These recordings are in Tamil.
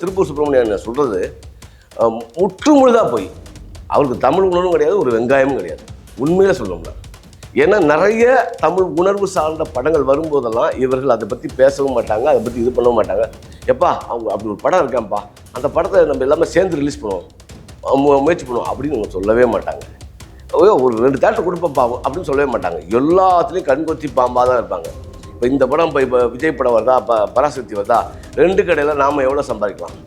திருப்பூர் சுப்பிரமணியன் சொல்கிறது முற்றுமுழுதாக போய் அவருக்கு தமிழ் உணர்வும் கிடையாது, ஒரு வெங்காயமும் கிடையாது. உண்மையில சொல்லணும்னா, ஏன்னா நிறைய தமிழ் உணர்வு சார்ந்த படங்கள் வரும்போதெல்லாம் இவர்கள் அதை பற்றி பேசவும் மாட்டாங்க, அதை பற்றி இது பண்ணவும் மாட்டாங்க. எப்பா அவங்க அப்படி ஒரு படம் இருக்கான்ப்பா, அந்த படத்தை நம்ம எல்லாமே சேர்ந்து ரிலீஸ் பண்ணுவோம், முயற்சி பண்ணுவோம் அப்படின்னு அவங்க சொல்லவே மாட்டாங்க. ஒரு 2 தேட்டர் கொடுப்பப்பா அப்படின்னு சொல்லவே மாட்டாங்க. எல்லாத்துலேயும் கண்கொத்தி பாம்பாக தான் இருப்பாங்க. இப்போ இந்த படம் இப்போ விஜய் படம் வருதா, பராசக்தி வருதா, 2 கடையில் நாம் எவ்வளோ சம்பாதிக்கலாம்.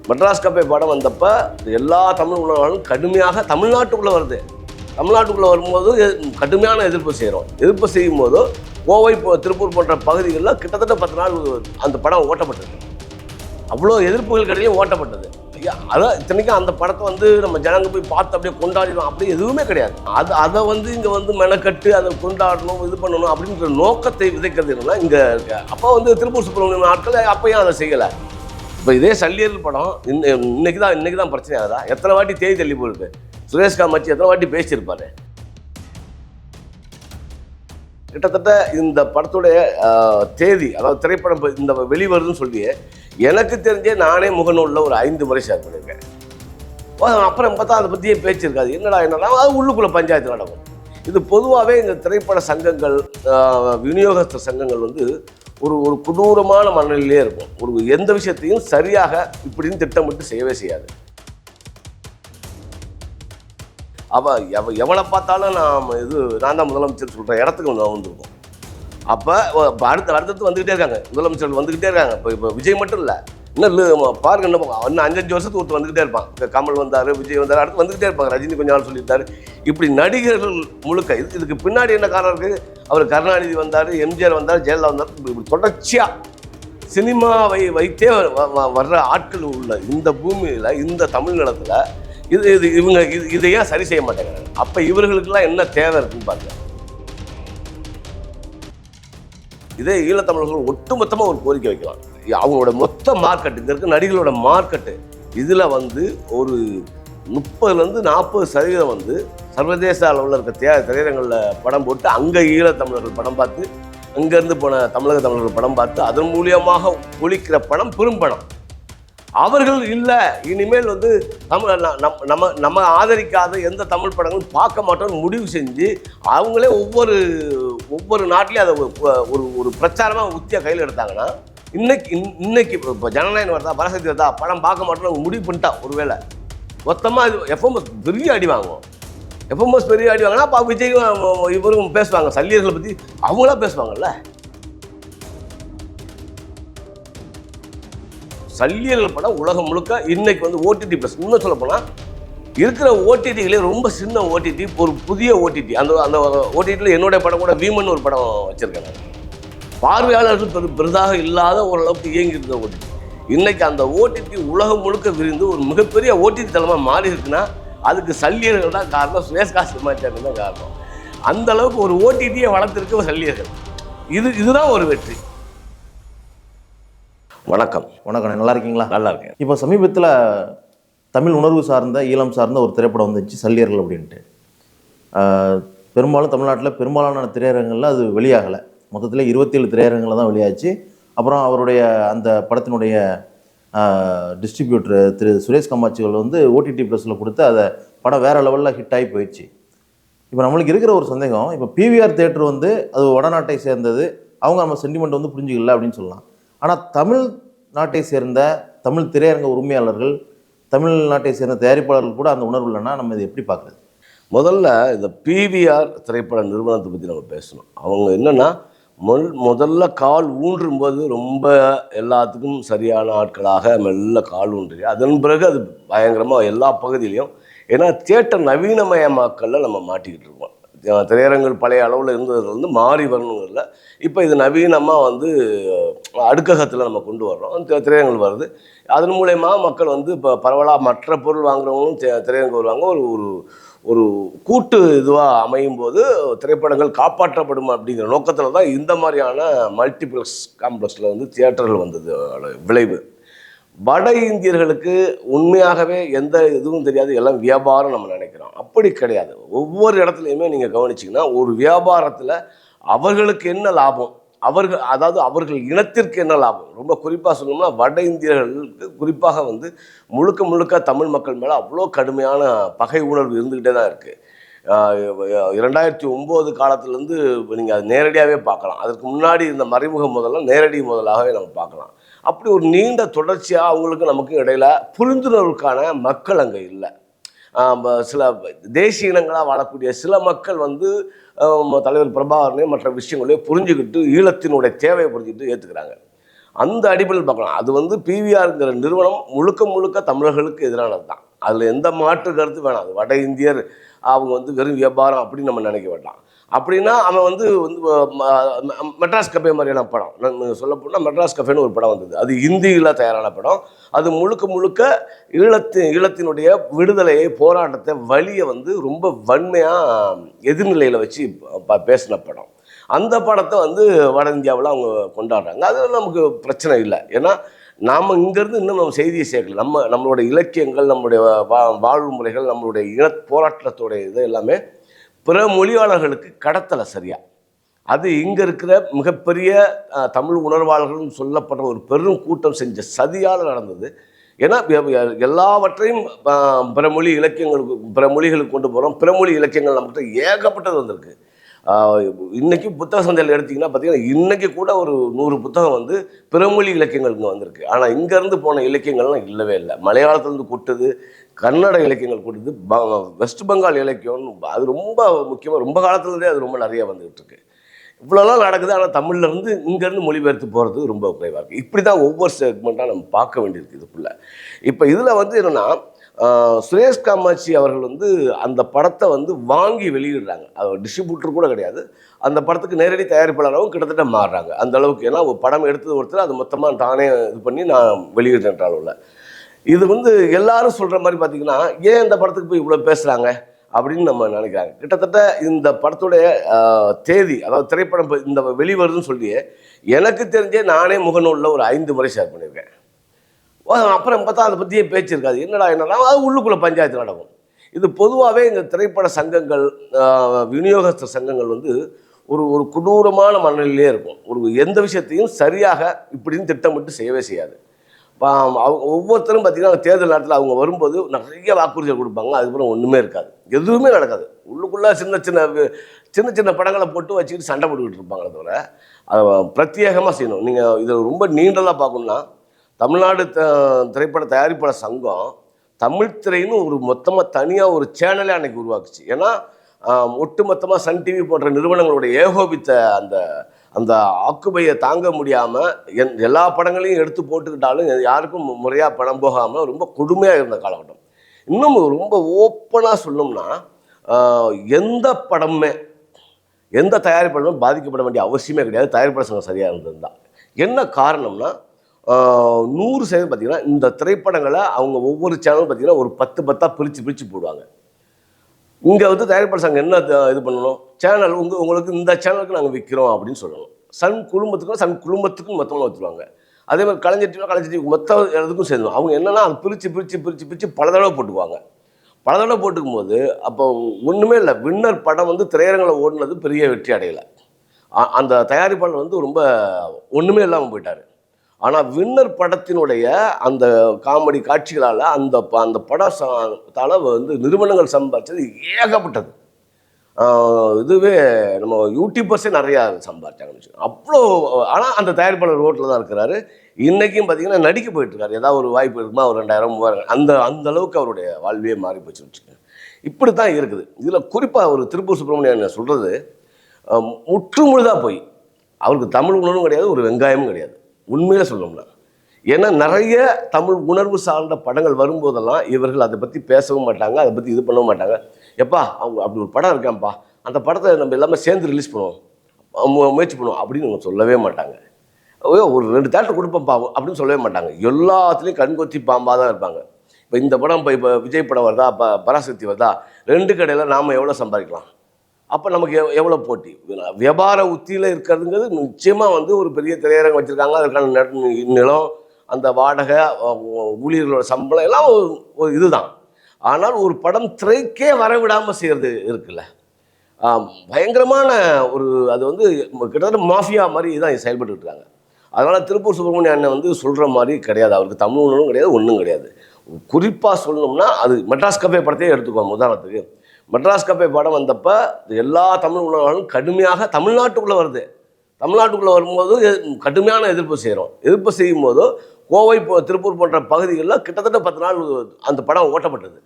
மெட்ராஸ் கப்பை படம் வந்தப்போ எல்லா தமிழ் உணர்வாலும் கடுமையாக தமிழ்நாட்டுக்குள்ளே வருது. தமிழ்நாட்டுக்குள்ளே வரும்போது கடுமையான எதிர்ப்பு செய்கிறோம். எதிர்ப்பு செய்யும் போது கோவை திருப்பூர் போன்ற பகுதிகளில் கிட்டத்தட்ட 10 நாள் அந்த படம் ஓட்டப்பட்டது. அவ்வளோ எதிர்ப்புகள் கிடையாது, ஓட்டப்பட்டது. அதான் இத்தனைக்கும் அந்த படத்தை நம்ம ஜனங்க போய் பார்த்து அப்படியே கொண்டாடிடும் அப்படி எதுவுமே கிடையாது. அதை இங்கே மெனக்கட்டு அதை கொண்டாடணும், இது பண்ணணும் அப்படின்ற நோக்கத்தை விதைக்கிறது என்னன்னா இங்கே இருக்க. அப்போ திருப்பூர் சுப்பிரமணியம் ஆட்கள் அப்பயும் அதை செய்யலை. இப்போ இதே சல்லியர்கள் படம் இன்னைக்கு தான் பிரச்சனை ஆகுதா? எத்தனை வாட்டி தேதி தள்ளி போயிருக்கு. சுரேஷ் காமாட்சி எத்தனை வாட்டி பேசியிருப்பாரு. கிட்டத்தட்ட இந்த படத்துடைய தேதி, அதாவது திரைப்படம் இந்த வெளிவருதுன்னு சொல்லி எனக்கு தெரிஞ்சே நானே முகநூலில் ஒரு 5 முறை ஷேர் பண்ணியிருக்கேன். அப்புறம் பார்த்தா அதை பற்றியே பேச்சு இருக்காது. என்னடா அது உள்ளுக்குள்ளே பஞ்சாயத்து நடக்கும். இது பொதுவாகவே இந்த திரைப்பட சங்கங்கள், விநியோகஸ்தர் சங்கங்கள் ஒரு கொடூரமான மனநிலையிலே இருக்கும். எந்த விஷயத்தையும் சரியாக இப்படின்னு திட்டமிட்டு செய்யவே செய்யாது. எவனை பார்த்தாலும் நான் தான் முதலமைச்சர் சொல்கிற இடத்துக்கு வந்திருக்கோம். அப்போ அடுத்தடுத்து வந்துக்கிட்டே இருக்காங்க, முதலமைச்சர்கள் வந்துக்கிட்டே இருக்காங்க. இப்போ விஜய் மட்டும் இல்லை, இன்னும் பாருங்க, இன்னும் 5 வருஷத்துக்கு ஒருத்தர் வந்துக்கிட்டே இருப்பான். காமல் வந்தார், விஜய் வந்தார், அடுத்து வந்துக்கிட்டே இருப்பாங்க. ரஜினி கொஞ்ச நாள் சொல்லியிருந்தாரு. இப்படி நடிகர்கள் முழுக்க இதுக்கு பின்னாடி என்ன காரணம் இருக்குது? அவர் கருணாநிதி வந்தார், எம்ஜிஆர் வந்தார், ஜெயலலிதா வந்தார். இப்படி தொடர்ச்சியாக சினிமாவை வைத்தே வர்ற ஆட்கள் உள்ள இந்த பூமியில், இந்த தமிழ்நிலத்தில் இவங்க இதையே சரி செய்ய மாட்டேங்கிறாங்க. அப்போ இவர்களுக்கெல்லாம் என்ன தேவை இருக்குன்னு பாருங்க. இதே ஈழத்தமிழர்கள் ஒட்டுமொத்தமாக ஒரு கோரிக்கை வைக்கலாம். அவங்களோட மொத்த மார்க்கெட்டு, இங்கே இருக்க நடிகளோட மார்க்கெட்டு, இதில் ஒரு 30-40% சர்வதேச அளவில் இருக்க திரையரங்களில் படம் போட்டு அங்கே ஈழத்தமிழர்கள் படம் பார்த்து, அங்கேருந்து போன தமிழக தமிழர்கள் படம் பார்த்து அதன் மூலியமாக ஒழிக்கிற படம் பெரும்படம். அவர்கள் இல்லை, இனிமேல் நம்ம ஆதரிக்காத எந்த தமிழ் படங்களும் பார்க்க மாட்டோம்னு முடிவு செஞ்சு அவங்களே ஒவ்வொரு நாட்டிலையும் அதை ஒரு பிரச்சாரமாக உத்தியாக கையில் எடுத்தாங்கன்னா, இன்னைக்கு இப்போ ஜனநாயகம் வருதா, பராசக்தி வருதா, படம் பார்க்க மாட்டோம்னு முடிவு பண்ணிட்டா ஒருவேளை மொத்தமாக எஃப்எம்எஸ் பெரிய அடி வாங்குவோம். எஃப்எம்எஸ் பெரிய அடி வாங்கினா அப்போ விஜயும் இவரும் பேசுவாங்க, சல்லியர்களை பற்றி அவங்களா பேசுவாங்கல்ல. சல்லியர்கள் படம் உலகம் முழுக்க இன்னைக்கு ஓடிடி ப்ளஸ். இன்னும் சொல்ல போனால் இருக்கிற ஓடிடிகளே ரொம்ப சின்ன ஓடிடி, ஒரு புதிய ஓடிடி. அந்த ஓடிடியில் என்னுடைய படம் கூட வீமன் ஒரு படம் வச்சுருக்கேன் நான். பார்வையாளர்கள் பெரிதாக இல்லாத ஓரளவுக்கு இயங்கி இருந்த ஓடிடி இன்னைக்கு அந்த ஓடிடி உலகம் முழுக்க விரிந்து ஒரு மிகப்பெரிய ஓடிடி தளமாக மாறி இருக்குன்னா அதுக்கு சல்லியர்கள் தான் காரணம், சுரேஷ் காமாட்சி தான் காரணம். அந்த அளவுக்கு ஒரு ஓடிடியை வளர்த்துருக்கு சல்லியர்கள். இதுதான் ஒரு வெற்றி. வணக்கம். நல்லா இருக்கீங்களா? நல்லா இருக்கேன். இப்போ சமீபத்தில் தமிழ் உணர்வு சார்ந்த, ஈழம் சார்ந்த ஒரு திரைப்படம் வந்துச்சு, சல்லியர்கள் அப்படின்ட்டு. பெரும்பாலும் தமிழ்நாட்டில் பெரும்பாலான திரையரங்களில் அது வெளியாகலை. மொத்தத்தில் 27 திரையரங்களில் தான் வெளியாச்சு. அப்புறம் அவருடைய அந்த படத்தினுடைய டிஸ்ட்ரிபியூட்டர் திரு சுரேஷ் காமாட்சிகள் ஓடிடி ப்ளஸில் கொடுத்து அதை படம் வேறு லெவலில் ஹிட் ஆகி போயிடுச்சு. இப்போ நம்மளுக்கு இருக்கிற ஒரு சந்தேகம், இப்போ பிவிஆர் தேட்டர் அது வடநாட்டை சேர்ந்தது, அவங்க நம்ம சென்டிமெண்ட் புரிஞ்சுக்கல அப்படின்னு சொல்லலாம். ஆனால் தமிழ்நாட்டை சேர்ந்த தமிழ் திரையரங்க உரிமையாளர்கள், தமிழ்நாட்டை சேர்ந்த தயாரிப்பாளர்கள் கூட அந்த உணர்வு இல்லைன்னா நம்ம இதை எப்படி பார்க்குறது? முதல்ல இந்த பிவிஆர் திரைப்பட நிறுவனத்தை பற்றி நம்ம பேசணும். அவங்க என்னென்னா முதல்ல கால் ஊன்றும்போது ரொம்ப எல்லாத்துக்கும் சரியான ஆட்களாக மெல்ல கால் ஊன்றி, அதன் பிறகு அது பயங்கரமாக எல்லா பகுதியிலையும், ஏன்னா தியேட்டர் நவீனமயமாக்கலில் நம்ம மாட்டிக்கிட்டு இருக்கோம். திரையரங்கள் பழைய அளவில் இருந்ததுலேருந்து மாறி வரணுங்கிறதுல இப்போ இது நவீனமாக அடுக்ககத்தில் நம்ம கொண்டு வர்றோம். திரையரங்கள் வருது, அதன் மூலயமா மக்கள் இப்போ பரவலாக மற்ற பொருள் வாங்குறவங்களும் திரையரங்கு வருவாங்க. ஒரு கூட்டு இதுவாக அமையும் போது திரைப்படங்கள் காப்பாற்றப்படும் அப்படிங்கிற நோக்கத்தில் தான் இந்த மாதிரியான மல்டிப்ளெக்ஸ் காம்ப்ளெக்ஸில் தியேட்டர்கள் வந்தது. விளைவு வட இந்தியர்களுக்கு உண்மையாகவே எந்த இதுவும் தெரியாது, எல்லாம் வியாபாரம் நம்ம நினைக்கிறோம். அப்படி கிடையாது. ஒவ்வொரு இடத்துலையுமே நீங்கள் கவனிச்சிங்கன்னா ஒரு வியாபாரத்தில் அவர்களுக்கு என்ன லாபம் அதாவது அவர்கள் இனத்திற்கு என்ன லாபம்? ரொம்ப குறிப்பாக சொல்லணும்னா வட இந்தியர்களுக்கு குறிப்பாக வந்து முழுக்க முழுக்க தமிழ் மக்கள் மேலே அவ்வளோ கடுமையான பகை உணர்வு இருந்துக்கிட்டே தான் இருக்குது. 2009 காலத்திலேருந்து நீங்கள் அது நேரடியாகவே பார்க்கலாம். அதற்கு முன்னாடி இந்த மறைமுக மோதலாம் நேரடி மோதலாகவே நம்ம பார்க்கலாம். அப்படி ஒரு நீண்ட தொடர்ச்சியாக அவங்களுக்கும் நமக்கும் இடையில புரிந்துணர்வுக்கான மக்கள் அங்கே இல்லை. சில தேசிய இனங்களாக வாழக்கூடிய சில மக்கள் வந்து தலைவர் பிரபாகரனையும் மற்ற விஷயங்களையும் புரிஞ்சுக்கிட்டு ஈழத்தினுடைய தேவையை புரிஞ்சுக்கிட்டு ஏற்றுக்கிறாங்க. அந்த அடிப்படையில் பார்க்கலாம். அது வந்து பிவிஆருங்கிற நிறுவனம் முழுக்க முழுக்க தமிழர்களுக்கு எதிரானது தான். அதில் எந்த மாற்று கருத்து வேணாம். அது வட இந்தியர் அவங்க வந்து வெறும் வியாபாரம் அப்படின்னு நம்ம நினைக்க வேண்டாம். அப்படின்னா அவன் வந்து மெட்ராஸ் கஃபே மாதிரியான படம், நான் சொல்ல போனால் மெட்ராஸ் கஃபேன்னு ஒரு படம் வந்தது. அது ஹிந்தியில் தயாரான படம். அது முழுக்க முழுக்க ஈழத்தினுடைய விடுதலையை, போராட்டத்தை, வழியை வந்து ரொம்ப வன்மையாக எதிர்நிலையில் வச்சு பேசின படம். அந்த படத்தை வந்து வட இந்தியாவில் அவங்க கொண்டாடுறாங்க. அது நமக்கு பிரச்சனை இல்லை. ஏன்னா நாம் இங்கேருந்து இன்னும் நம்ம செய்தியை சேர்க்கல. நம்மளோட இலக்கியங்கள், நம்மளுடைய வாழ்வு முறைகள், நம்மளுடைய இன போராட்டத்தோடைய இது எல்லாமே பிற மொழியாளர்களுக்கு கடத்தலை சரியா. அது இங்கே இருக்கிற மிகப்பெரிய தமிழ் உணர்வாளர்கள்னு சொல்லப்படுற ஒரு பெரும் கூட்டம் செஞ்ச சதியால் நடந்தது. ஏன்னா எல்லாவற்றையும் பிற மொழி இலக்கியங்களுக்கு, பிற மொழிகளுக்கு கொண்டு போகிறோம். பிற மொழி இலக்கியங்கள் நம்மகிட்ட ஏகப்பட்டது வந்திருக்கு. இன்றைக்கி புத்தக சந்தையில் எடுத்திங்கன்னா பார்த்தீங்கன்னா இன்றைக்கி கூட ஒரு 100 புத்தகம் வந்து பிறமொழி இலக்கியங்களுக்கு வந்திருக்கு. ஆனால் இங்கேருந்து போன இலக்கியங்கள்லாம் இல்லவே இல்லை. மலையாளத்துலேருந்து கூட்டுது, கன்னட இலக்கியங்கள் கூட்டுது, வெஸ்ட் பெங்கால் இலக்கியம் அது ரொம்ப முக்கியமாக ரொம்ப காலத்துலேருந்தே அது ரொம்ப நிறைய வந்துகிட்டு இருக்கு. இவ்வளோலாம் நடக்குது. ஆனால் தமிழ்லேருந்து இங்கேருந்து மொழிபெயர்த்து போகிறது ரொம்ப குறைவாக இருக்குது. இப்படி தான் ஒவ்வொரு செக்மெண்ட்டாக நம்ம பார்க்க வேண்டியிருக்கு இதுக்குள்ளே. இப்போ இதில் வந்து என்னென்னா சுரேஷ் காமாட்சி அவர்கள் வந்து அந்த படத்தை வந்து வாங்கி வெளியிடுறாங்க. அது டிஸ்ட்ரிபியூட்டர் கூட கிடையாது. அந்த படத்துக்கு நேரடி தயாரிப்பாளராகவும் கிட்டத்தட்ட மாறுறாங்க அந்த அளவுக்கு. ஏன்னா ஒரு படம் எடுத்தது ஒருத்தர் அது மொத்தமாக தானே இது பண்ணி நான் வெளியிடுறேன்றாலும் இல்லை. இது வந்து எல்லாரும் சொல்கிற மாதிரி பார்த்தீங்கன்னா ஏன் இந்த படத்துக்கு போய் இவ்வளோ பேசுகிறாங்க அப்படின்னு நம்ம நினைக்கிறாங்க. கிட்டத்தட்ட இந்த படத்துடைய தேதி, அதாவது திரைப்படம் இந்த வெளிவருதுன்னு சொல்லி எனக்கு தெரிஞ்சே நானே முகநூலில் ஒரு 5 முறை ஷேர் பண்ணியிருக்கேன். அப்புறம் பார்த்தா அதை பற்றியே பேச்சு இருக்காது. என்னடா அது உள்ளுக்குள்ளே பஞ்சாயத்து நடக்கும். இது பொதுவாகவே இந்த திரைப்பட சங்கங்கள், விநியோகஸ்தர் சங்கங்கள் வந்து ஒரு கொடூரமான மனநிலையிலே இருக்கும். எந்த விஷயத்தையும் சரியாக இப்படின்னு திட்டமிட்டு செய்யவே செய்யாது. ஒவ்வொருத்தரும் பார்த்தீங்கன்னா தேர்தல் நேரத்தில் அவங்க வரும்போது நிறைய வாக்குறுதிகள் கொடுப்பாங்க. அதுக்கப்புறம் ஒன்றுமே இருக்காது, எதுவுமே நடக்காது. உள்ளுக்குள்ளே சின்ன சின்ன படங்களை போட்டு வச்சுக்கிட்டு சண்டை போட்டுக்கிட்டு இருப்பாங்களே தவிர அதை பிரத்யேகமாக செய்யணும். நீங்கள் இதை ரொம்ப நீண்டதாக பார்க்கணுன்னா தமிழ்நாடு திரைப்பட தயாரிப்பாளர் சங்கம் தமிழ் திரைன்னு ஒரு மொத்தமாக தனியாக ஒரு சேனலே அன்னைக்கு உருவாக்குச்சு. ஏன்னா ஒட்டுமொத்தமாக சன் டிவி போன்ற நிறுவனங்களுடைய ஏகோபித்த அந்த ஆக்குபையை தாங்க முடியாமல் எல்லா படங்களையும் எடுத்து போட்டுக்கிட்டாலும் யாருக்கும் முறையாக பணம் போகாமல் ரொம்ப கொடுமையாக இருந்த காலகட்டம். இன்னும் ரொம்ப ஓப்பனாக சொல்லணும்னா எந்த படமே எந்த தயாரிப்பாளரும் பாதிக்கப்பட வேண்டிய அவசியமே கிடையாது. தயாரிப்பாளர் சங்கம் சரியாக இருந்தது தான். என்ன காரணம்னா 100% பார்த்தீங்கன்னா இந்த திரைப்படங்களை அவங்க ஒவ்வொரு சேனலும் பார்த்தீங்கன்னா ஒரு 10 பிரித்து போடுவாங்க. இங்கே வந்து தயாரிப்பாளர் சங்கம் என்ன இது பண்ணணும், சேனல் உங்களுக்கு இந்த சேனலுக்கு நாங்கள் விற்கிறோம் அப்படின்னு சொல்லணும். சன் குழுமத்துக்கும் மொத்தமாக வச்சுருவாங்க. அதே மாதிரி கலைஞர் டிவி மொத்த இதுக்கும் சேர்ந்து அவங்க என்னென்னா அது பிரித்து பல தடவை போட்டுக்குவாங்க. பல தடவை போட்டுக்கும் போது அப்போ ஒன்றுமே இல்லை. வின்னர் படம் வந்து திரையரங்களை ஓடினது பெரிய வெற்றி அடையலை. அந்த தயாரிப்பாளர் வந்து ரொம்ப ஒன்றுமே இல்லாமல் போயிட்டார். ஆனால் வின்னர் படத்தினுடைய அந்த காமெடி காட்சிகளால் அந்த படத்தால் வந்து நிறுவனங்கள் சம்பாதிச்சது ஏகப்பட்டது. இதுவே நம்ம யூடியூபர்ஸே நிறையா சம்பாதிச்சாங்கன்னு வச்சுக்கோங்க. அவ்வளோ. ஆனால் அந்த தயாரிப்பாளர் ரோட்டில் தான் இருக்கிறாரு. இன்றைக்கும் பார்த்தீங்கன்னா நடிக்க போயிட்டுருக்காரு. ஏதாவது ஒரு வாய்ப்பு இருக்குமா, ஒரு 2000 3000 அந்த அளவுக்கு அவருடைய வாழ்வே மாறி போச்சுன்னு வச்சுக்கோங்க. இப்படி தான் இருக்குது. இதில் குறிப்பாக ஒரு திருப்பூர் சுப்பிரமணியன் சொல்கிறது முற்றுமுழுதாக போய் அவருக்கு தமிழ் உணர்வும் கிடையாது, ஒரு வெங்காயமும் கிடையாது உண்மையில சொல்லணும்னா. ஏன்னா நிறைய தமிழ் உணர்வு சார்ந்த படங்கள் வரும்போதெல்லாம் இவர்கள் அதை பற்றி பேசவும் மாட்டாங்க, அதை பற்றி இது பண்ணவும் மாட்டாங்க. எப்பா அவங்க அப்படி ஒரு படம் இருக்கான்ப்பா, அந்த படத்தை நம்ம எல்லாமே சேர்ந்து ரிலீஸ் பண்ணுவோம், முயற்சி பண்ணுவோம் அப்படின்னு அவங்க சொல்லவே மாட்டாங்க. ஒரு 2 தேட்டர் கொடுப்போம்ப்பா அப்படின்னு சொல்லவே மாட்டாங்க. எல்லாத்துலேயும் கண்கொத்தி பாம்பாக தான் இருப்பாங்க. இப்போ இந்த படம் இப்போ விஜய் படம் வருதா, பராசக்தி வருதா, 2 கடையில் நாம் எவ்வளோ சம்பாதிக்கலாம், அப்போ நமக்கு எவ்வளோ போட்டி. வியாபார உத்தியில் இருக்கிறதுங்கிறது நிச்சயமாக வந்து ஒரு பெரிய திரையரங்கம் வச்சுருக்காங்க, அதற்கான நிலம், அந்த வாடகை, ஊழியர்களோட சம்பளம் எல்லாம் ஒரு இதுதான். ஆனால் ஒரு படம் திரைக்கே வரவிடாமல் செய்கிறது இருக்குல்ல, பயங்கரமான ஒரு அது வந்து கிட்டத்தட்ட மாஃபியா மாதிரி தான் செயல்பட்டு இருக்காங்க. அதனால் திருப்பூர் சுப்பிரமணிய அண்ணன் வந்து சொல்கிற மாதிரி கிடையாது. அவருக்கு தமிழ் உணர்வும் கிடையாது, ஒன்றும் கிடையாது. குறிப்பாக சொல்லணும்னா அது மெட்ராஸ் கஃபே படத்தையே எடுத்துக்குவோம் உதாரணத்துக்கு. மெட்ராஸ் கஃபே படம் வந்தப்போ எல்லா தமிழ் உணர்வாளர்களும் கடுமையாக தமிழ்நாட்டுக்குள்ளே வருது. தமிழ்நாட்டுக்குள்ளே வரும்போது கடுமையான எதிர்ப்பு செய்கிறோம். எதிர்ப்பு செய்யும் போது கோவை திருப்பூர் போன்ற பகுதிகளில் கிட்டத்தட்ட 10 நாள் அந்த படம் ஓட்டப்பட்டது.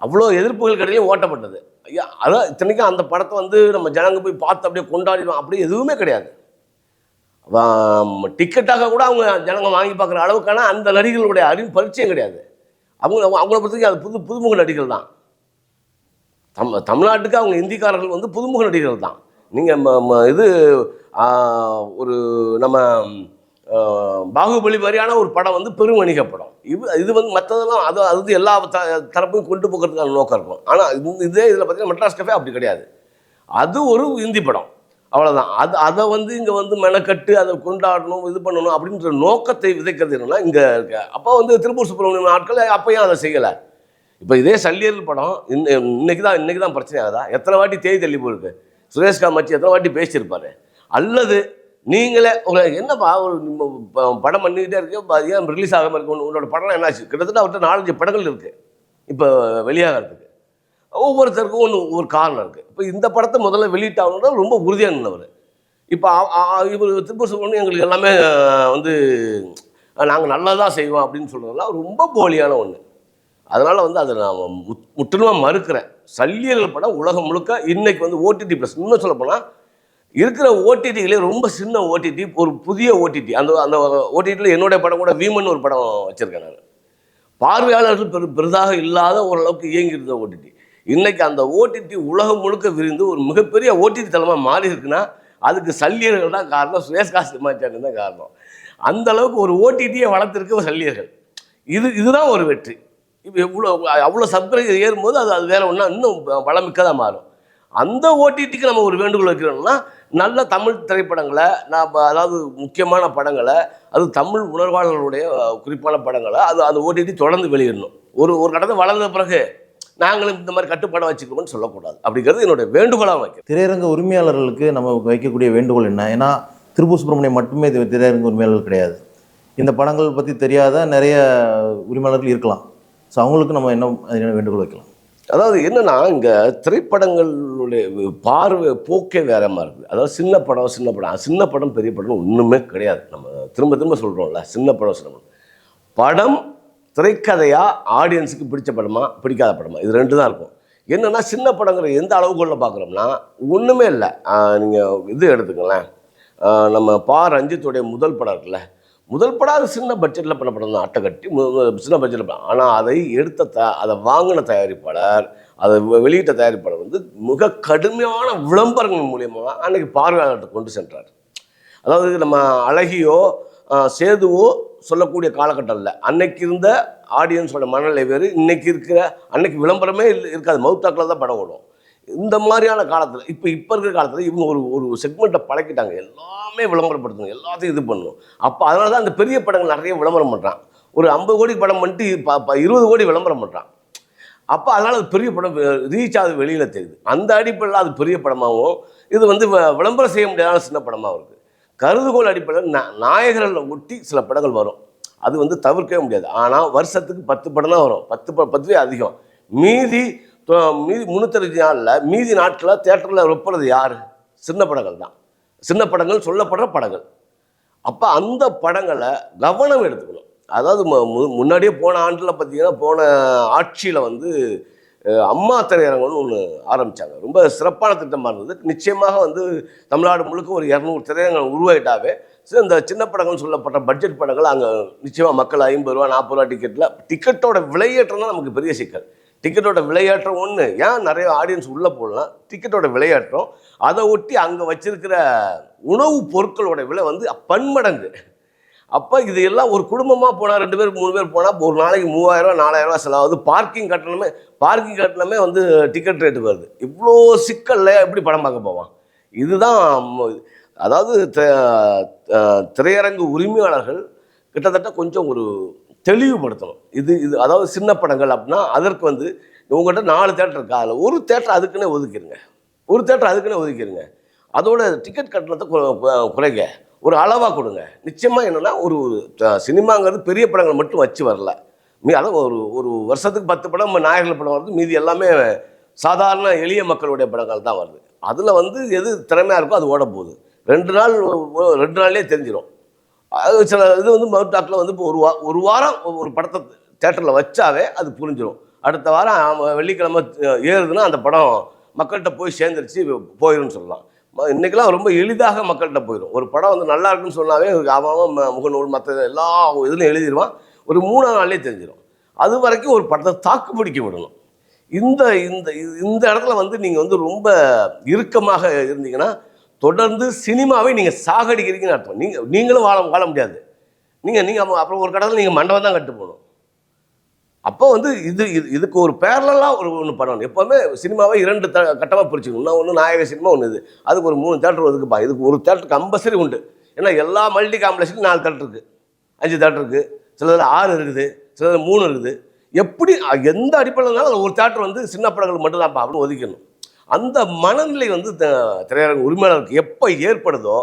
அவ்வளோ எதிர்ப்புகள் கடையிலையும் ஓட்டப்பட்டது. ஐயா அதான் இத்தனைக்கும் அந்த படத்தை வந்து நம்ம ஜனங்க போய் பார்த்து அப்படியே கொண்டாடிடும் அப்படி எதுவுமே கிடையாது. டிக்கெட்டாக கூட அவங்க ஜனங்க வாங்கி பார்க்குற அளவுக்கான அந்த நடிகர்களுடைய அறிவு பரிச்சயம் கிடையாது. அவங்கள பொறுத்தவரைக்கும் அது புதுமுக நடிகர்கள் தான். தமிழ்நாட்டுக்கு அவங்க இந்திக்காரர்கள் வந்து புதுமுக நடிகர்கள் தான். நீங்கள் இது ஒரு நம்ம பாகுபலி மாதிரியான ஒரு படம் வந்து பெரும் வணிக படம். இது வந்து மற்றதெல்லாம் அது வந்து எல்லா தரப்பையும் கொண்டு போகிறதுக்கான நோக்கம் இருக்கும். ஆனால் இதே இதில் பார்த்தீங்கன்னா மெட்ராஸ் கஃபே அப்படி கிடையாது. அது ஒரு இந்தி படம், அவ்வளோதான். அதை வந்து இங்கே வந்து மெனக்கட்டு அதை கொண்டாடணும் இது பண்ணணும் அப்படின்ற நோக்கத்தை விதைக்கிறது என்னென்னா இங்கே இருக்க. அப்போ வந்து திருப்பூர் சுப்பிரமணியம் ஆட்கள் அப்போயும் அதை செய்யலை. இப்போ இதே சல்லியல் படம் இன்னைக்கு தான் பிரச்சனை ஆகுதா? எத்தனை வாட்டி தேதி தள்ளி போயிருக்கு? சுரேஷ் காமாட்சி எத்தனை வாட்டி பேசியிருப்பாரு? அல்லது நீங்களே என்னப்பா ஒரு படம் பண்ணிக்கிட்டே இருக்கு, ஏன் ரிலீஸ் ஆகாமல் இருக்கு? உன்னோட படம் என்னாச்சு? கிட்டத்தட்ட அவர்கிட்ட 4-5 படங்கள் இருக்குது இப்போ வெளியாகிறதுக்கு. ஒவ்வொருத்தருக்கும் ஒரு காரணம் இருக்குது. இப்போ இந்த படத்தை முதல்ல வெளியிட்டாங்கன்னா ரொம்ப உறுதியாக நின்றவர். இப்போ இவர் திருப்பூர் சுப்பிரமணியம் எங்களுக்கு எல்லாமே வந்து நாங்கள் நல்லா தான் செய்வோம் அப்படின்னு சொல்கிறதெல்லாம் ரொம்ப போலியான ஒன்று. அதனால் வந்து அதை நான் முற்றிலுமாக மறுக்கிறேன். சல்லியல் படம் உலகம் முழுக்க இன்றைக்கி வந்து ஓடிடி ப்ளஸ், இன்னும் சொல்லப்போனால் இருக்கிற ஓடிடிகளே ரொம்ப சின்ன ஓடிடி, ஒரு புதிய ஓடிடி. அந்த ஓடிடியில் என்னுடைய படம் கூட வீமன் ஒரு படம் வச்சுருக்கேன் நான். பார்வையாளர்கள் பெரிதாக இல்லாத ஓரளவுக்கு இயங்கி இருந்த ஓடிடி இன்றைக்கி அந்த ஓடிடி உலகம் முழுக்க விரிந்து ஒரு மிகப்பெரிய ஓடிடி தளமாக மாறி இருக்குன்னா அதுக்கு சல்லியர்கள் தான் காரணம், சுரேஷ் காமாச்சாரி தான் காரணம். அந்த அளவுக்கு ஒரு ஓடிடியை வளர்த்துருக்க சல்லியர்கள். இதுதான் ஒரு வெற்றி. இப்போ அவ்வளோ சப்ஸ்கிரைபர் ஏறும்போது அது வேற ஒன்றா இன்னும் வளமிக்கதாக மாறும். அந்த ஓடிடிக்கு நம்ம ஒரு வேண்டுகோள் வைக்கிறோம்னா நல்ல தமிழ் திரைப்படங்களை அதாவது முக்கியமான படங்களை, அது தமிழ் உணர்வாளர்களுடைய குறிப்பான படங்களை அந்த ஓடிடி தொடர்ந்து வெளியிடணும். ஒரு கடத்தை வளர்ந்த பிறகு நாங்களும் இந்த மாதிரி கட்டுப்பாடம் வச்சுக்கணும்னு சொல்லக்கூடாது அப்படிங்கிறது என்னுடைய வேண்டுகோளாக வைக்கிறேன். திரையரங்க உரிமையாளர்களுக்கு நம்ம வைக்கக்கூடிய வேண்டுகோள் என்ன? ஏன்னா திருப்பூர் சுப்பிரமணியம் மட்டுமே திரையரங்க உரிமையாளர்கள் கிடையாது. இந்த படங்கள் பற்றி தெரியாத நிறைய உரிமையாளர்கள் இருக்கலாம். ஸோ அவங்களுக்கு நம்ம என்ன வேண்டுகோள் வைக்கலாம்? அதாவது என்னென்னா இங்கே திரைப்படங்களுடைய பார்வை போக்கே வேற மாதிரி இருக்குது. அதாவது சின்ன படம் பெரிய படம் ஒன்றுமே கிடையாது. நம்ம திரும்ப சொல்கிறோம்ல, சின்ன படம் படம் திரைக்கதையா ஆடியன்ஸுக்கு பிடிச்ச படமா பிடிக்காத படமா, இது 2 தான் இருக்கும். என்னென்னா சின்ன படங்கிற எந்த அளவுகளில் பார்க்குறோம்னா ஒன்றுமே இல்லை. நீங்கள் இது எடுத்துக்கங்களேன், நம்ம ரஞ்சித்துடைய முதல் படம் இருக்குல்ல, முதல் படம் அது சின்ன பட்ஜெட்டில் பண்ண படம் தான், அட்டை கட்டி சின்ன பட்ஜெட்டில் படம். ஆனால் அதை அதை வாங்கின தயாரிப்பாளர், அதை வெளியிட்ட தயாரிப்பாளர் வந்து மிக கடுமையான விளம்பரங்கள் மூலியமாக அன்றைக்கி பார்வையாளர்கிட்ட கொண்டு சென்றார். அதாவது நம்ம அழகியோ சேதுவோ சொல்லக்கூடிய காலகட்டம் இல்லை. அன்னைக்கு இருந்த ஆடியன்ஸோட மனநிலை வேறு, அன்னைக்கு விளம்பரமே இருக்காது, மவுத்தாக்கில் தான் படம் ஓடும். இந்த மாதிரியான காலத்தில் இப்போ இருக்கிற காலத்தில் இவங்க ஒரு செக்மெண்ட்டை பழக்கிட்டாங்க. எல்லாமே விளம்பரப்படுத்தணும், எல்லாத்தையும் இது பண்ணணும். அப்போ அதனால தான் அந்த பெரிய படங்கள் நிறைய விளம்பரம் பண்ணுறான். ஒரு 50 கோடி படம் பண்ணிட்டு 20 கோடி விளம்பரம் பண்ணுறான். அப்போ அதனால் அது பெரிய படம் ரீச் ஆகுது, வெளியில் தெரியுது. அந்த அடிப்படையில் அது பெரிய படமாகவும் இது வந்து விளம்பரம் செய்ய முடியாத சின்ன படமாகவும் இருக்குது. கருதுகோள் அடிப்படையில் நாயகர்களை ஒட்டி சில படங்கள் வரும், அது வந்து தவிர்க்கவே முடியாது. ஆனால் வருஷத்துக்கு 10 படம் தான் வரும், 10 அதிகம். மீதி 365 நாளில் மீதி நாட்களில் தேட்டரில் வைப்பது யார்? சின்ன படங்கள் தான், சின்ன படங்கள் சொல்லப்படுற படங்கள். அப்போ அந்த படங்களை கவனம் எடுத்துக்கணும். அதாவது முன்னாடியே போன ஆண்டில் பார்த்தீங்கன்னா போன ஆட்சியில் வந்து அம்மா திரையரங்கம்னு ஒன்று ஆரம்பித்தாங்க. ரொம்ப சிறப்பான திட்டமாக இருந்தது. நிச்சயமாக வந்து தமிழ்நாடு முழுக்க ஒரு 200 திரையரங்கம் உருவாயிட்டாவே இந்த சின்ன படங்கள்னு சொல்லப்பட்ட பட்ஜெட் படங்கள் அங்கே நிச்சயமாக மக்கள் 50 ரூபா 40 ரூபா டிக்கெட்டோட விலையேற்றம் தான் நமக்கு பெரிய சிக்கல். டிக்கெட்டோட விளையாட்டம் ஒன்று, ஏன் நிறைய ஆடியன்ஸ் உள்ளே போடலாம், டிக்கெட்டோட விளையாட்டம். அதை ஒட்டி அங்கே வச்சிருக்கிற உணவுப் பொருட்களோட விலை வந்து பன்மடங்கு. அப்போ இது எல்லாம் ஒரு குடும்பமாக போனால் 2 பேர் 3 பேர் போனால் ஒரு நாளைக்கு 3000 ரூபா 4000 ரூபா செலவாகுது. பார்க்கிங் கட்டணமே வந்து டிக்கெட் ரேட்டு வருது. இவ்வளோ சிக்கலில் எப்படி படம் பார்க்க போவான்? இதுதான் அதாவது திரையரங்கு உரிமையாளர்கள் கிட்டத்தட்ட கொஞ்சம் ஒரு தெளிவுபடுத்தணும். இது அதாவது சின்ன படங்கள் அப்படின்னா அதற்கு வந்து உங்கள்கிட்ட 4 தேட்டர் இருக்கா, அதில் ஒரு தேட்டர் அதுக்குன்னே ஒதுக்கிடுங்க. ஒரு தேட்டர் அதுக்குன்னு ஒதுக்கிடுங்க. அதோட டிக்கெட் கட்டணத்தை குறைங்க, ஒரு அளவாக கொடுங்க. நிச்சயமாக என்னென்னா ஒரு சினிமாங்கிறது பெரிய படங்கள் மட்டும் வச்சு வரல. அதான் ஒரு ஒரு வருஷத்துக்கு 10 படம் நாயகர்கள் படம் வருது, மீதி எல்லாமே சாதாரண எளிய மக்களுடைய படங்கள் தான் வருது. அதில் வந்து எது திறமையாக இருக்கோ அது ஓட போகுது. 2 நாள்லேயே தெரிஞ்சிடும். அது சில இது வந்து மவுத்தாக்கில் வந்து இப்போ ஒரு வாரம் ஒரு படத்தை தேட்டரில் வச்சாவே அது புரிஞ்சிடும். அடுத்த வாரம் வெள்ளிக்கிழமை ஏறுதுன்னா அந்த படம் மக்கள்கிட்ட போய் சேர்ந்துருச்சு, போயிடும்னு சொல்லலாம். இன்றைக்கெல்லாம் ரொம்ப எளிதாக மக்கள்கிட்ட போயிடும். ஒரு படம் வந்து நல்லா இருக்குன்னு சொன்னாவே அவன் முகநூல் மற்ற எல்லா இதுலையும் எழுதிடுவான். ஒரு 3ஆம் நாள்லேயே தெரிஞ்சிடும். அது வரைக்கும் ஒரு படத்தை தாக்கு பிடிக்க விடணும். இந்த இந்த இந்த இடத்துல வந்து நீங்கள் வந்து ரொம்ப இறுக்கமாக இருந்தீங்கன்னா தொடர்ந்து சினிமாவை நீங்கள் சாகடிக்கிறீங்கன்னு அர்த்தம். நீங்களும் வாழ முடியாது. நீங்கள் அப்புறம் ஒரு கடத்தில் நீங்கள் மண்டபம் தான் கட்டு போகணும். அப்போ வந்து இதுக்கு ஒரு பேரலாக ஒன்று பண்ணணும். எப்போவுமே சினிமாவை 2 கட்டமாக பிரிச்சுக்கணும். ஒன்று நாயக சினிமா, ஒன்று இது. அதுக்கு ஒரு 3 தேட்டர் ஒதுக்குப்பா. இதுக்கு ஒரு தேட்டர் கம்பல்சரி உண்டு. ஏன்னா எல்லா மல்டி காம்ப்ளெக்ஸ்லையும் 4 தேட்டர் இருக்குது, 5 தேட்டர் இருக்குது, சிலதில் 6 இருக்குது, சிலதில் 3 இருக்குது. எப்படி எந்த அடிப்படையில் இருந்தாலும் அது ஒரு தேட்டர் வந்து சின்ன படங்கள் மட்டும்தான்ப்பா அப்படின்னு ஒதுக்கணும். அந்த மனநிலை வந்து திரையரங்கு உரிமையாளருக்கு எப்போ ஏற்படுதோ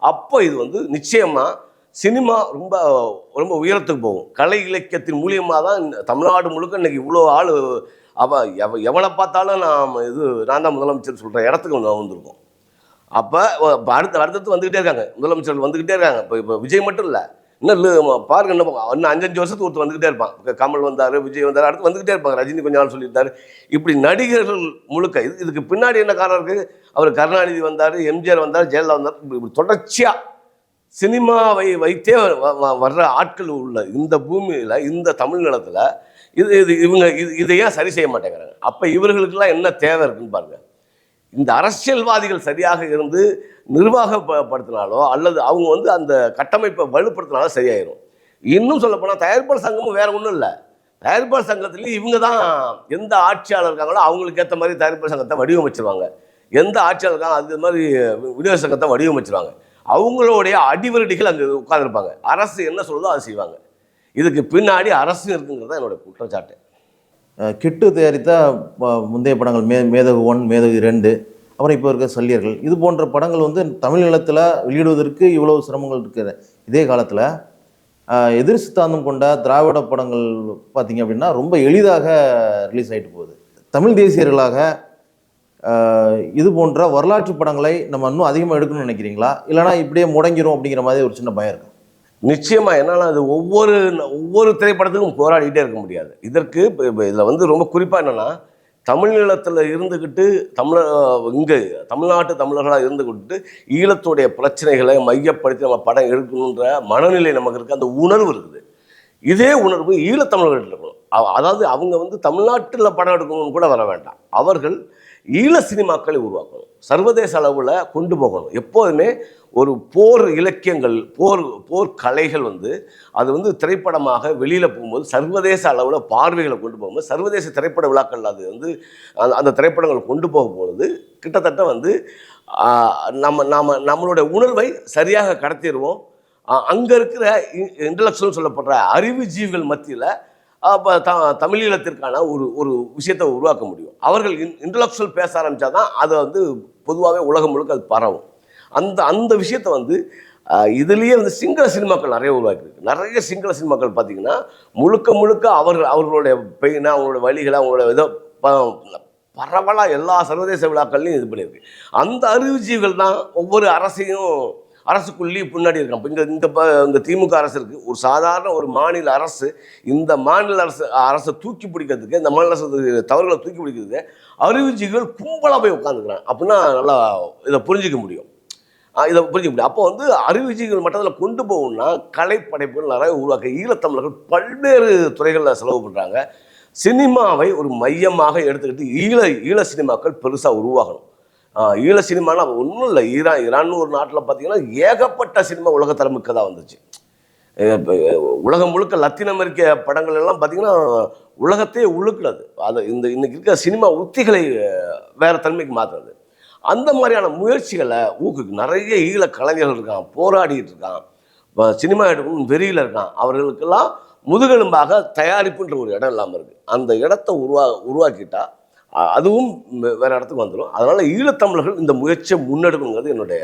அப்போ இது வந்து நிச்சயமாக சினிமா ரொம்ப ரொம்ப உயரத்துக்கு போகும். கலை இலக்கியத்தின் மூலியமாக தான் தமிழ்நாடு முழுக்க இன்றைக்கி இவ்வளோ ஆள் எவனை பார்த்தாலும் நான் தான் முதலமைச்சர் சொல்கிற இடத்துக்கு வந்திருக்கோம். அப்போ அடுத்தடுத்து வந்துக்கிட்டே இருக்காங்க, முதலமைச்சர்கள் வந்துக்கிட்டே இருக்காங்க. இப்போ விஜய் மட்டும் இல்லை, இன்னும் பாருங்க, இன்னும் 5 வருஷத்துக்கு ஒருத்தர் வந்துக்கிட்டே இருப்பான். கமல் வந்தார், விஜய் வந்தார், அடுத்து வந்துக்கிட்டே இருப்பாங்க. ரஜினி கொஞ்ச நாள் சொல்லியிருந்தார். இப்படி நடிகர்கள் முழுக்க இதுக்கு பின்னாடி என்ன காரணம் இருக்குது? அவர் கருணாநிதி வந்தார், எம்ஜிஆர் வந்தார், ஜெயலலிதா வந்தார். இப்படி தொடர்ச்சியாக சினிமாவை வைத்தே வர்ற ஆட்கள் உள்ள இந்த பூமியில், இந்த தமிழ் நிலத்தில் இதை ஏன் சரி செய்ய மாட்டேங்கிறாங்க? அப்போ இவர்களுக்கெல்லாம் என்ன தேவை இருக்குன்னு பாருங்கள். இந்த அரசியல்வாதிகள் சரியாக இருந்து நிர்வாகப்படுத்தினாலோ அல்லது அவங்க வந்து அந்த கட்டமைப்பை வலுப்படுத்தினாலும் சரியாயிடும். இன்னும் சொல்லப்போனால் தயாரிப்பாளர் சங்கமும் வேற ஒன்றும் இல்லை. தயாரிப்பாளர் சங்கத்துலேயும் இவங்க தான் எந்த ஆட்சியாளர் இருக்காங்களோ அவங்களுக்கு ஏற்ற மாதிரி தயாரிப்பாளர் சங்கத்தை வடிவமைச்சிருவாங்க. எந்த ஆட்சியாளர் இருக்காங்க அது மாதிரி விநியோக சங்கத்தை வடிவமைச்சிருவாங்க. அவங்களுடைய அடிவரடிகள் அங்கே உட்கார்ந்துருப்பாங்க. அரசு என்ன சொல்லுதோ அதை செய்வாங்க. இதுக்கு பின்னாடி அரசு இருக்குங்கிறது தான் என்னோடய குற்றச்சாட்டு. கிட்டு தயாரித்த முந்தைய படங்கள் மேதகு 1, மேதகு 2, அப்புறம் இப்போ இருக்க சல்லியர்கள், இது போன்ற படங்கள் வந்து தமிழ் நிலத்தில் வெளியிடுவதற்கு இவ்வளவு சிரமங்கள் இருக்கிற இதே காலத்தில் எதிர் சித்தாந்தம் கொண்ட திராவிட படங்கள் பார்த்திங்க அப்படின்னா ரொம்ப எளிதாக ரிலீஸ் ஆகிட்டு போகுது. தமிழ் தேசியர்களாக இது போன்ற வரலாற்று படங்களை நம்ம இன்னும் அதிகமாக எடுக்கணும்னு நினைக்கிறீங்களா, இல்லைனா இப்படியே முடங்கிரும் அப்படிங்கிற மாதிரி ஒரு சின்ன பயம் இருக்கும்? நிச்சயமாக. என்னால் அது ஒவ்வொரு திரைப்படத்துக்கும் போராடிக்கிட்டே இருக்க முடியாது. இதற்கு இதில் வந்து ரொம்ப குறிப்பாக என்னென்னா, தமிழ்நிலத்தில் இருந்துக்கிட்டு இங்கே தமிழ்நாட்டு தமிழர்களாக இருந்துக்கிட்டு ஈழத்துடைய பிரச்சனைகளை மையப்படுத்தி நம்ம படம் எடுக்கணுன்ற மனநிலை நமக்கு இருக்குது, அந்த உணர்வு இருக்குது. இதே உணர்வு ஈழத்தமிழர்கள் இருக்கணும். அதாவது அவங்க வந்து தமிழ்நாட்டில் படம் எடுக்கணும்னு கூட வர வேண்டாம். அவர்கள் ஈழ சினிமாக்களை உருவாக்கணும், சர்வதேச அளவில் கொண்டு போகணும். எப்போதுமே ஒரு போர் இலக்கியங்கள், போர் கலைகள் வந்து அது வந்து திரைப்படமாக வெளியில் போகும்போது சர்வதேச அளவில் பார்வைகளை கொண்டு போகும்போது சர்வதேச திரைப்பட விழாக்கள் அது வந்து அந்த திரைப்படங்களை கொண்டு போகும்பொழுது கிட்டத்தட்ட வந்து நம்மளுடைய உணர்வை சரியாக கடத்திடுவோம். அங்கே இருக்கிற இன்டலெக்சுவல் சொல்லப்படுற அறிவுஜீவிகள் மத்தியில் தமிழீழத்திற்கான ஒரு விஷயத்தை உருவாக்க முடியும். அவர்கள் இன்டலெக்சுவல் பேச ஆரம்பித்தா தான் அதை வந்து பொதுவாகவே உலகம் முழுக்க அது பரவும். அந்த விஷயத்தை வந்து இதுலேயே வந்து சிங்கள சினிமாக்கள் நிறைய உருவாக்கியிருக்கு. நிறைய சிங்கள சினிமாக்கள் பார்த்திங்கன்னா முழுக்க அவர்களுடைய பெயினை, அவங்களுடைய வழிகளை, அவங்களுடைய இதை பரவலாக எல்லா சர்வதேச விழாக்கள்லையும் இது பண்ணியிருக்கு. அந்த அறிவுஜீவிகள் தான் ஒவ்வொரு அரசுக்குள்ளேயும் பின்னாடி இருக்கான். இப்போ இந்த திமுக அரசு இருக்குது, ஒரு சாதாரண ஒரு மாநில அரசு. இந்த மாநில அரசை தூக்கி பிடிக்கிறதுக்கு, இந்த மாநில அரசு தவறுகளை தூக்கி பிடிக்கிறதுக்கு அறிவுஜீவிகள் கும்பலாக போய் உட்காந்துக்கிறாங்க. அப்படின்னா நல்லா இதை புரிஞ்சிக்க முடியும். அப்போ வந்து அறிவுஜீவிகள் மட்டத்தில் கொண்டு போகணும்னா கலைப்படைப்புகள் நிறைய உருவாக்க ஈழத்தமிழர்கள் பல்வேறு துறைகளில் செலவு பண்ணுறாங்க. சினிமாவை ஒரு மையமாக எடுத்துக்கிட்டு ஈழ சினிமாக்கள் பெருசாக உருவாகணும். ஈழ சினிமானா ஒன்றும் இல்லை, ஈரான் ஒரு நாட்டில் பார்த்தீங்கன்னா ஏகப்பட்ட சினிமா உலகத்தரம் மிக்கதாக வந்துச்சு. உலகம் முழுக்க லத்தீன் அமெரிக்க படங்கள் எல்லாம் பார்த்தீங்கன்னா உலகத்தையே உழுக்கிறது. அது இன்னைக்கு இருக்கிற சினிமா உத்திகளை வேறு தன்மைக்கு மாற்றுறது. அந்த மாதிரியான முயற்சிகளை நிறைய ஈழ கலைஞர்கள் இருக்கான், போராடிட்டு இருக்கான், சினிமா எடுக்கணும் வெறியில் இருக்கான். அவர்களுக்கெல்லாம் முதுகெலும்பாக தயாரிப்புன்ற ஒரு இடம் இல்லாமல் இருக்குது. அந்த இடத்த உருவாக்கிட்டா அதுவும் வேறு இடத்துக்கு வந்துடும். அதனால் ஈழத்தமிழர்கள் இந்த முயற்சியை முன்னெடுக்கணுங்கிறது என்னுடைய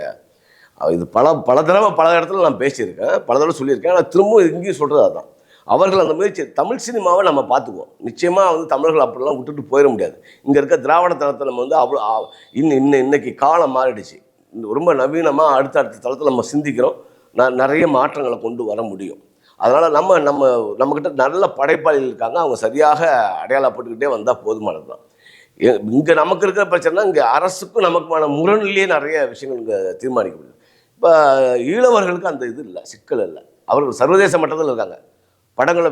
இது பல தடவை பல இடத்துல நான் பேசியிருக்கேன், பல தடவை சொல்லியிருக்கேன். ஆனால் திரும்பவும் இங்கேயும் சொல்கிறது அதுதான். அவர்கள் அந்த முயற்சி தமிழ் சினிமாவை நம்ம பார்த்துக்குவோம். நிச்சயமாக வந்து தமிழர்கள் அப்படிலாம் விட்டுட்டு போயிட முடியாது. இங்கே இருக்க திராவிட தளத்தை நம்ம வந்து அவ்வளோ இன்னைக்கு காலம் மாறிடுச்சு. ரொம்ப நவீனமாக அடுத்த தளத்தில் நம்ம சிந்திக்கிறோம். நிறைய மாற்றங்களை கொண்டு வர முடியும். அதனால் நம்மக்கிட்ட நல்ல படைப்பாளிகள் இருக்காங்க. அவங்க சரியாக அடையாளப்பட்டுக்கிட்டே வந்தால் போதுமானது தான். இங்கே நமக்கு இருக்கிற பிரச்சனைனா இங்கே அரசுக்கும் நமக்குமான முரணிலேயே நிறைய விஷயங்கள் இங்கே தீர்மானிக்க முடியும். இப்போ ஈழவர்களுக்கு அந்த இது இல்லை, சிக்கல் இல்லை. அவர்கள் சர்வதேச மட்டத்தில் இருக்காங்க, படங்களை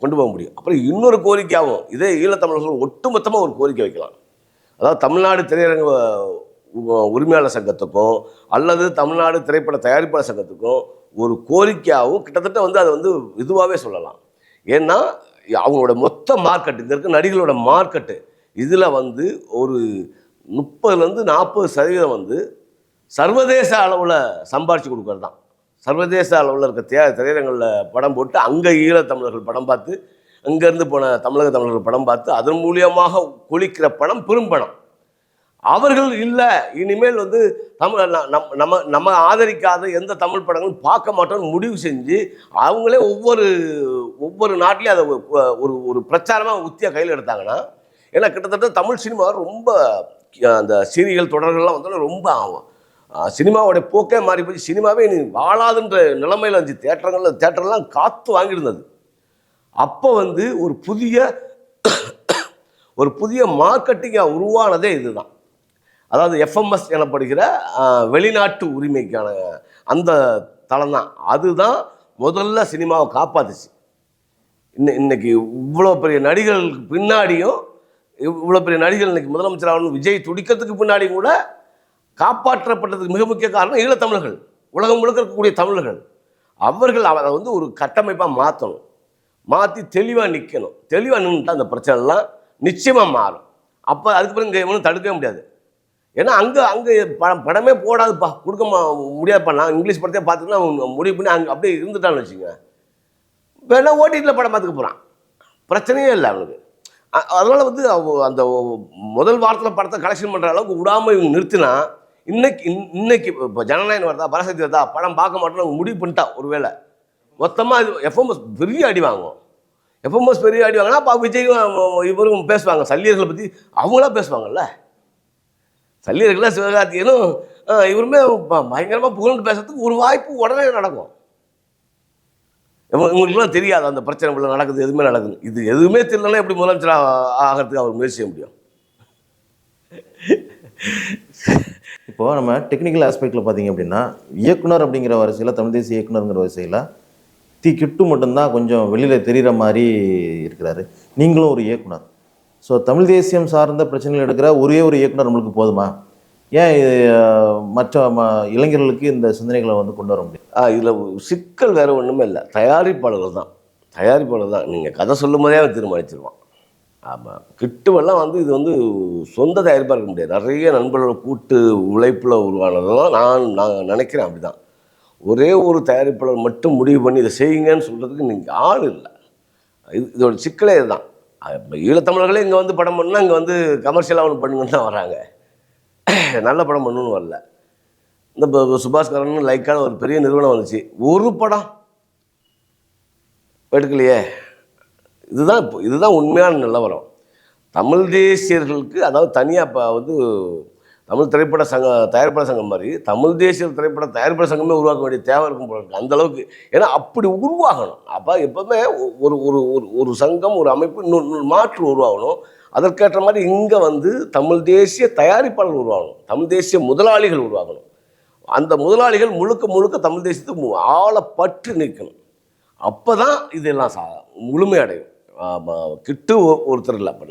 கொண்டு போக முடியும். அப்புறம் இன்னொரு கோரிக்கையாகும், இதே ஈழத்தமிழர்கள் ஒட்டுமொத்தமாக ஒரு கோரிக்கை வைக்கலாம். அதாவது தமிழ்நாடு திரையரங்க உரிமையாளர் சங்கத்துக்கும் அல்லது தமிழ்நாடு திரைப்பட தயாரிப்பாளர் சங்கத்துக்கும் ஒரு கோரிக்கையாகவும் கிட்டத்தட்ட வந்து அதை வந்து இதுவாகவே சொல்லலாம். ஏன்னா அவங்களோட மொத்த மார்க்கெட்டு, இங்கே இருக்க நடிகளோட மார்க்கெட்டு, இதில் வந்து ஒரு 30-40% வந்து சர்வதேச அளவில் சம்பாரித்து கொடுக்கறது தான். சர்வதேச அளவில் இருக்க திரையரங்களில் படம் போட்டு அங்கே ஈழத்தமிழர்கள் படம் பார்த்து, அங்கேருந்து போன தமிழர்கள் படம் பார்த்து அதன் மூலியமாக கொளிக்கிற பணம் பெரும் பணம். அவர்கள் இல்லை இனிமேல் வந்து நம்ம ஆதரிக்காத எந்த தமிழ் படங்களும் பார்க்க மாட்டோம்னு முடிவு செஞ்சு அவங்களே ஒவ்வொரு நாட்டிலையும் அதை ஒரு பிரச்சாரமாக உத்தியாக கையில் எடுத்தாங்கன்னா, ஏன்னா கிட்டத்தட்ட தமிழ் சினிமா ரொம்ப அந்த சீரியல் தொடர்கள்லாம் வந்தோன்னா ரொம்ப ஆகும். சினிமாவோடைய போக்கே மாறி போய் சினிமாவே நீ வாழாதுன்ற நிலைமையில் இருந்துச்சு. தேட்டர்லாம் காற்று வாங்கியிருந்தது. அப்போ வந்து ஒரு புதிய மார்க்கெட்டிங்காக உருவானதே இதுதான். அதாவது எஃப்எம்எஸ் எனப்படுகிற வெளிநாட்டு உரிமைக்கான அந்த தளம் தான். அதுதான் முதல்ல சினிமாவை காப்பாற்றுச்சு. இன்னைக்கு இவ்வளோ பெரிய நடிகர்களுக்கு பின்னாடியும், இவ்வளோ பெரிய நடிகர்கள் இன்னைக்கு முதலமைச்சராக விஜய் துடிக்கிறதுக்கு பின்னாடியும் கூட காப்பாற்றப்பட்டதுக்கு மிக முக்கிய காரணம் ஈழத்தமிழர்கள், உலகம் முழுக்க இருக்கக்கூடிய தமிழர்கள். அவர்கள் அதை வந்து ஒரு கட்டமைப்பாக மாற்றணும், மாற்றி தெளிவாக நிற்கணும். தெளிவாக நின்றுட்டா அந்த பிரச்சனைலாம் நிச்சயமாக மாறும். அப்போ அதுக்கு பிறகு இங்கே ஒன்றும் தடுக்கவே முடியாது. ஏன்னா அங்கே படமே போடாதுப்பா, கொடுக்க முடியாதுப்பா, நான் இங்கிலீஷ் படத்தையே பார்த்துட்டுனா முடிவு பண்ணி அங்கே அப்படியே இருந்துட்டான்னு வச்சுங்க, வேணா ஓடிடியில் படம் பார்த்துக்க போகிறான், பிரச்சனையே இல்லை அவனுக்கு. அதனால் வந்து அந்த முதல் வாரத்தில் படத்தை கலெக்ஷன் பண்ணுற அளவுக்கு விடாமல் இவங்க நிறுத்தினா, இன்னைக்கு இப்போ ஜனநாயகம் வருதா, பரசக்தி வருதா, படம் பார்க்க மாட்டோம்னு அவங்க முடிவு பண்ணிட்டா, ஒருவேளை மொத்தமாக இது எஃப்எம்எஸ் பெரிய அடி வாங்கும். எஃப்எம்எஸ் பெரிய அடி வாங்கினா அப்போ விஜயும் இவரும் பேசுவாங்க, சல்லியர்களை பற்றி அவங்களாம் பேசுவாங்கல்ல. சல்லியர்களாக சிவகார்த்திகனும் இவருமே பயங்கரமாக புகழ்ந்து பேசுறதுக்கு ஒரு வாய்ப்பு உடனே நடக்கும். இவங்களுக்குலாம் தெரியாது அந்த பிரச்சனை உள்ள நடக்குது, எதுவுமே நடக்குது. இது எதுவுமே தெரியலன்னா எப்படி முதலமைச்சர் ஆகிறதுக்கு அவர் முயற்சி செய்ய முடியும்? இப்போது நம்ம டெக்னிக்கல் ஆஸ்பெக்டில் பார்த்தீங்க அப்படின்னா, இயக்குனர் அப்படிங்கிற வரிசையில், தமிழ் தேசிய இயக்குனருங்கிற வரிசையில் கிட்டு மட்டும்தான் கொஞ்சம் வெளியில் தெரிகிற மாதிரி இருக்கிறாரு. நீங்களும் ஒரு இயக்குனர். ஸோ தமிழ் தேசியம் சார்ந்த பிரச்சனைகள் எடுக்கிற ஒரே ஒரு இயக்குனர் நம்மளுக்கு போதுமா? ஏன் மற்ற இளைஞர்களுக்கு இந்த சிந்தனைகளை வந்து கொண்டு வர முடியும்? இதில் சிக்கல் வேறு ஒன்றுமே இல்லை, தயாரிப்பாளர்கள் தான். நீங்கள் கதை சொல்லும் போதே அவன் தீர்மானிச்சிருவான். ஆமாம், கிட்டுவெல்லாம் வந்து இது வந்து சொந்த தயாரிப்பாக இருக்க முடியாது. நிறைய நண்பர்களோட கூட்டு உழைப்பில் உருவானதெல்லாம் நான் நினைக்கிறேன். அப்படி தான் ஒரே ஒரு தயாரிப்பாளர் மட்டும் முடிவு பண்ணி இதை செய்யுங்கன்னு சொல்கிறதுக்கு நீங்கள் ஆள் இல்லை. இதோட சிக்கலே இதுதான். இப்போ ஈழத்தமிழர்களே இங்கே வந்து படம் பண்ணால் இங்கே வந்து கமர்ஷியலாக ஒன்று பண்ணுங்கன்னு தான் வராங்க, நல்ல படம் பண்ணணுன்னு வரல. இந்த சுபாஷ்கரன் லைக்கான ஒரு பெரிய நிறுவனம் வந்துச்சு, ஒரு படம் எடுக்கலையே. இதுதான் உண்மையான நிலவரம். தமிழ் தேசியர்களுக்கு, அதாவது தனியாக இப்போ வந்து தமிழ் திரைப்பட தயாரிப்பாளர் சங்கம் மாதிரி தமிழ் தேசிய திரைப்பட தயாரிப்பாளர் சங்கமே உருவாக்க வேண்டிய தேவை இருக்கும் போல இருக்குது, அந்தளவுக்கு. ஏன்னா அப்படி உருவாகணும். அப்போ எப்போவுமே ஒரு சங்கம், ஒரு அமைப்பு இன்னொரு மாற்று உருவாகணும். அதற்கேற்ற மாதிரி இங்கே வந்து தமிழ் தேசிய தயாரிப்பாளர்கள் உருவாகணும், தமிழ் தேசிய முதலாளிகள் உருவாகணும். அந்த முதலாளிகள் முழுக்க தமிழ் தேசியத்தை ஆழப்பற்று நிற்கணும். அப்போ தான் இதெல்லாம் முழுமையடையும். கிட்டு ஒருத்தர் இல்லை. இப்போ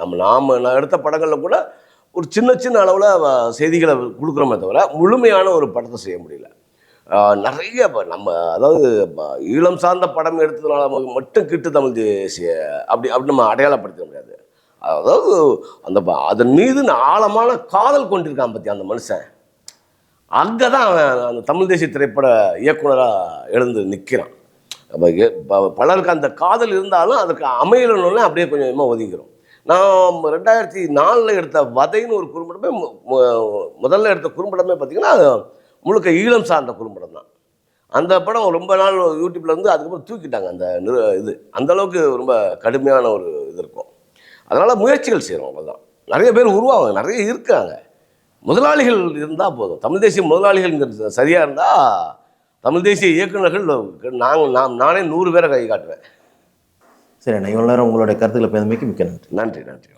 நான் எடுத்த படங்களில் கூட ஒரு சின்ன அளவில் செய்திகளை கொடுக்குறோமே தவிர முழுமையான ஒரு படத்தை செய்ய முடியல. நிறைய அதாவது ஈழம் சார்ந்த படம் எடுத்ததுனால மட்டும் கிட்டு தமிழ் தேசிய அப்படி நம்ம அடையாளப்படுத்த முடியாது. அதாவது அதன் மீது ஆழமான காதல் கொண்டிருக்கான் பற்றி அந்த மனுஷன். அங்கே தான் அந்த தமிழ் தேசிய திரைப்பட இயக்குனராக எழுந்து நிற்கிறான். பலருக்கு அந்த காதல் இருந்தாலும் அதுக்கு அமையலன்னு அப்படியே கொஞ்சமாக ஒதுங்கிறோம். நான் 2004 எடுத்த வதைன்னு ஒரு குறும்படமே முதல்ல எடுத்த குறும்படமே பார்த்தீங்கன்னா முழுக்க ஈழம் சார்ந்த குறும்படம் தான். அந்த படம் ரொம்ப நாள் யூடியூப்ல இருந்து அதுக்கப்புறம் தூக்கிட்டாங்க அந்த இது. அந்த அளவுக்கு ரொம்ப கடுமையான ஒரு இது இருக்கும். அதனால் முயற்சிகள் செய்கிறோம், அவ்வளோதான். நிறைய பேர் உருவாங்க, நிறைய இருக்காங்க. முதலாளிகள் இருந்தால் போதும். தமிழ் தேசிய முதலாளிகள்ங்கிறது சரியாக இருந்தால் தமிழ் தேசிய இயக்குநர்கள் நானே 100 பேரை கை காட்டுவேன். சரி அண்ணா, இவ்வளோ நேரம் உங்களுடைய கருத்துக்களை பேசுனதுக்கு மிக்க நன்றி. நன்றி.